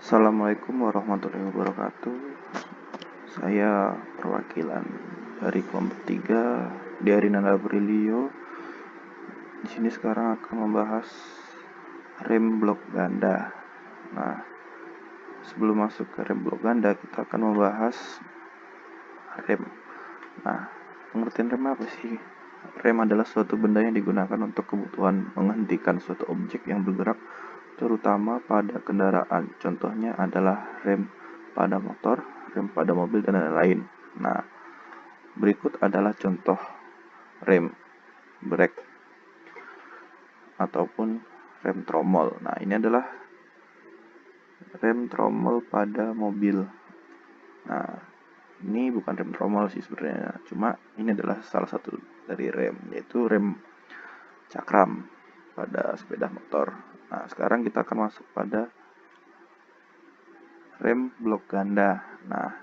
Assalamualaikum warahmatullahi wabarakatuh. Saya perwakilan dari kelompok 3 Diarinanda Brilio. Di sini sekarang akan membahas rem blok ganda. Nah, sebelum masuk ke rem blok ganda, kita akan membahas rem. Nah, pengertian rem apa sih? Rem adalah suatu benda yang digunakan untuk kebutuhan menghentikan suatu objek yang bergerak, terutama pada kendaraan. Contohnya adalah rem pada motor, rem pada mobil, dan lain-lain. Nah, berikut adalah contoh rem brake ataupun rem tromol. Nah, ini adalah rem tromol pada mobil. Nah, ini bukan rem tromol sih sebenarnya, cuma ini adalah salah satu dari rem, yaitu rem cakram pada sepeda motor. Nah, sekarang kita akan masuk pada rem blok ganda. Nah,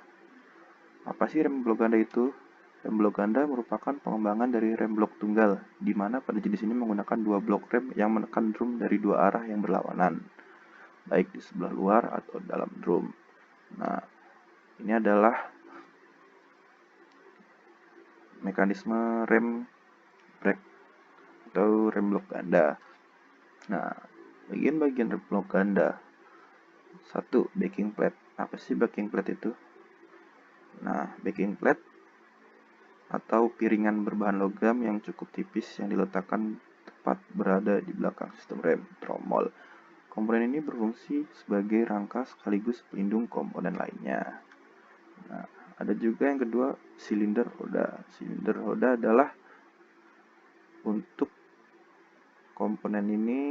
apa sih rem blok ganda itu? Rem blok ganda merupakan pengembangan dari rem blok tunggal, di mana pada jenis ini menggunakan dua blok rem yang menekan drum dari dua arah yang berlawanan, baik di sebelah luar atau dalam drum. Nah, ini adalah mekanisme rem brake atau rem blok ganda. Nah, bagian-bagian rem blok ganda. 1. Backing plate. Apa sih backing plate itu? Nah, backing plate atau piringan berbahan logam yang cukup tipis yang diletakkan tepat berada di belakang sistem rem tromol. Komponen ini berfungsi sebagai rangka sekaligus pelindung komponen lainnya. Nah, ada juga yang kedua, silinder roda. Silinder roda adalah untuk komponen ini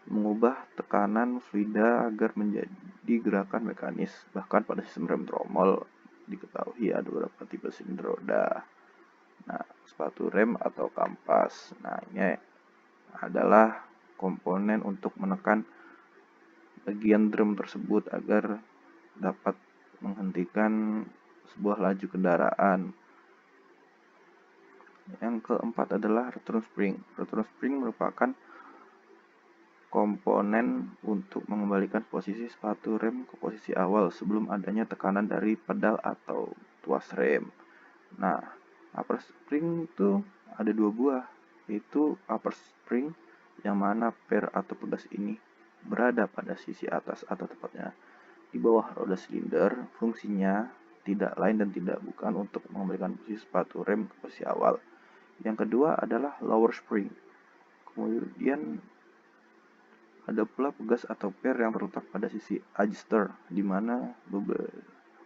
mengubah tekanan fluida agar menjadi gerakan mekanis. Bahkan pada sistem rem tromol diketahui ada beberapa tipe silinder roda. Nah, sepatu rem atau kampas. Nah, ini adalah komponen untuk menekan bagian drum tersebut agar dapat menghentikan sebuah laju kendaraan. Yang keempat adalah return spring. Return spring merupakan komponen untuk mengembalikan posisi sepatu rem ke posisi awal sebelum adanya tekanan dari pedal atau tuas rem. Nah, upper spring itu ada dua buah, yaitu upper spring yang mana per atau pegas ini berada pada sisi atas atau tepatnya di bawah roda silinder. Fungsinya tidak lain dan tidak bukan untuk mengembalikan posisi sepatu rem ke posisi awal. Yang kedua adalah lower spring. Kemudian ada pula pegas atau per yang terletak pada sisi adjuster, di mana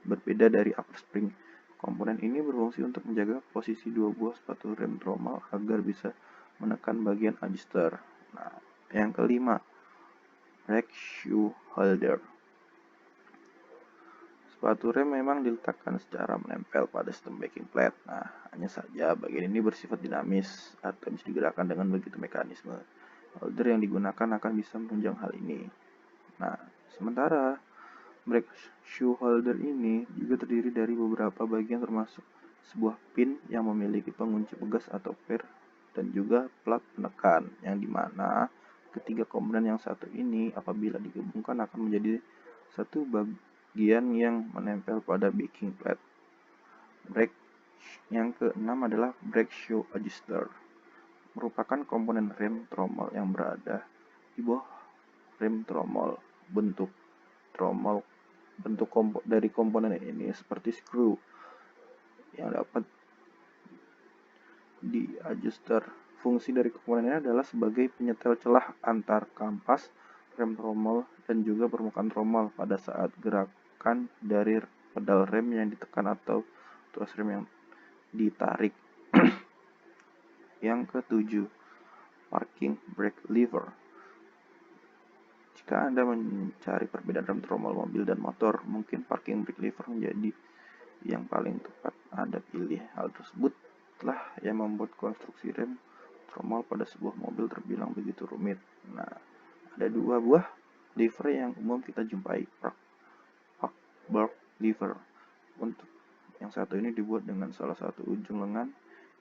berbeda dari upper spring. Komponen ini berfungsi untuk menjaga posisi dua buah sepatu rem tromol agar bisa menekan bagian adjuster. Nah, yang kelima, brake shoe holder. Sepatu rem memang diletakkan secara menempel pada sistem backing plate. Nah, hanya saja bagian ini bersifat dinamis atau bisa digerakkan dengan begitu mekanisme. Holder yang digunakan akan bisa menunjang hal ini. Nah, sementara brake shoe holder ini juga terdiri dari beberapa bagian termasuk sebuah pin yang memiliki pengunci pegas atau per dan juga plat penekan, yang dimana ketiga komponen yang satu ini apabila digabungkan akan menjadi satu bagian yang menempel pada backing plate. Brake yang keenam adalah brake shoe adjuster, merupakan komponen rem tromol yang berada di bawah rem tromol. Bentuk dari komponen ini seperti screw yang dapat di adjuster. Fungsi dari komponen ini adalah sebagai penyetel celah antar kampas, rem tromol, dan juga permukaan tromol pada saat gerakan dari pedal rem yang ditekan atau tuas rem yang ditarik. Yang ketujuh, parking brake lever. Jika Anda mencari perbedaan rem tromol mobil dan motor, mungkin parking brake lever menjadi yang paling tepat Anda pilih. Hal tersebut telah yang membuat konstruksi rem tromol pada sebuah mobil terbilang begitu rumit. Nah, ada dua buah lever yang umum kita jumpai, park brake lever. Untuk yang satu ini dibuat dengan salah satu ujung lengan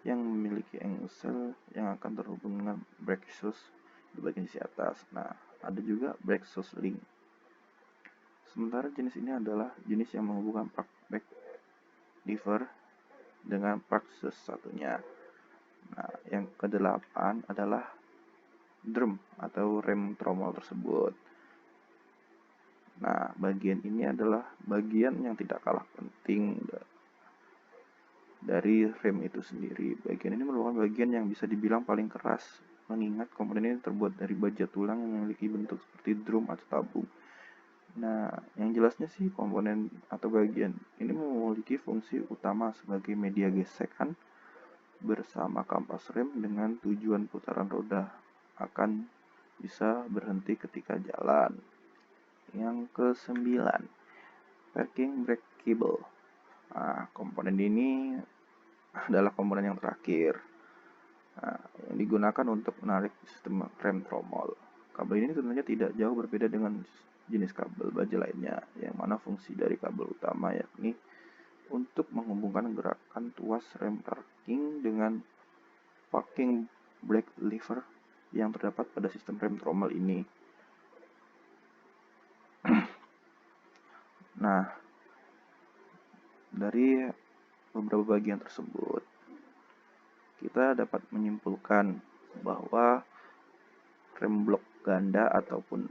yang memiliki engsel yang akan terhubung dengan brake shoes di bagian sisi atas. Nah, ada juga brake shoes link. Sementara jenis ini adalah jenis yang menghubungkan park back lever dengan park satunya. Nah, yang kedelapan adalah drum atau rem tromol tersebut. Nah, bagian ini adalah bagian yang tidak kalah penting dari rem itu sendiri. Bagian ini merupakan bagian yang bisa dibilang paling keras, mengingat komponen ini terbuat dari baja tulang yang memiliki bentuk seperti drum atau tabung. Nah, yang jelasnya sih komponen atau bagian ini memiliki fungsi utama sebagai media gesekan bersama kampas rem dengan tujuan putaran roda akan bisa berhenti ketika jalan. Yang ke-9, parking brake cable. Nah, komponen ini adalah komponen yang terakhir. Nah, yang digunakan untuk menarik sistem rem tromol. Kabel ini tentunya tidak jauh berbeda dengan jenis kabel baja lainnya, yang mana fungsi dari kabel utama yakni untuk menghubungkan gerakan tuas rem parking dengan parking brake lever yang terdapat pada sistem rem tromol ini. Nah, dari beberapa bagian tersebut, kita dapat menyimpulkan bahwa rem blok ganda ataupun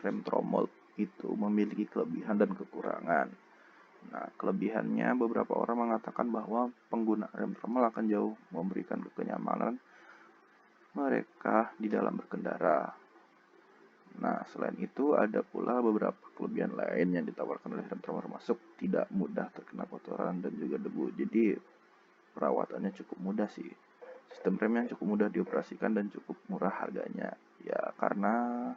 rem tromol itu memiliki kelebihan dan kekurangan. Nah, kelebihannya beberapa orang mengatakan bahwa pengguna rem tromol akan jauh memberikan kenyamanan mereka di dalam berkendara. Nah, selain itu ada pula beberapa kelebihan lain yang ditawarkan oleh rem tromol, termasuk tidak mudah terkena kotoran dan juga debu. Jadi perawatannya cukup mudah sih. Sistem rem yang cukup mudah dioperasikan dan cukup murah harganya. Ya, karena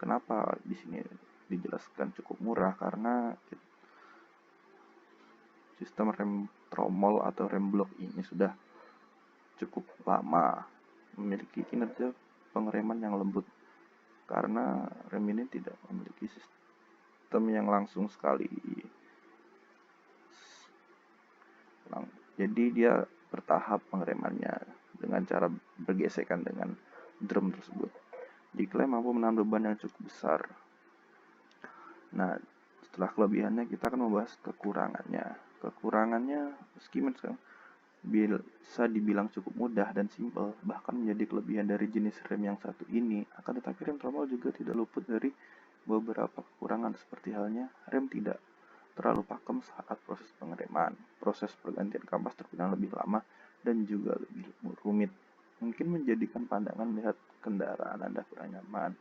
kenapa di sini dijelaskan cukup murah? Karena sistem rem tromol atau rem blok ini sudah cukup lama memiliki kinerja pengereman yang lembut, karena rem ini tidak memiliki sistem yang langsung sekali. Jadi dia bertahap pengeremannya dengan cara bergesekan dengan drum tersebut. Diklaim mampu menahan beban yang cukup besar. Nah, setelah kelebihannya kita akan membahas kekurangannya. Kekurangannya sekarang bisa dibilang cukup mudah dan simpel, bahkan menjadi kelebihan dari jenis rem yang satu ini. Akan tetapi rem tromol juga tidak luput dari beberapa kekurangan, seperti halnya rem tidak terlalu pakem saat proses pengereman. Proses pergantian kampas terbilang lebih lama dan juga lebih rumit. Mungkin menjadikan pandangan melihat kendaraan Anda kurang nyaman.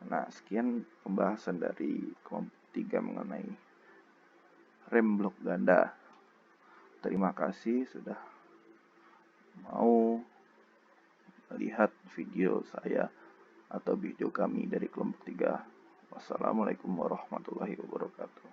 Nah, sekian pembahasan dari kelompok 3 mengenai rem blok ganda. Terima kasih sudah mau melihat video saya atau video kami dari kelompok 3. Wassalamualaikum warahmatullahi wabarakatuh.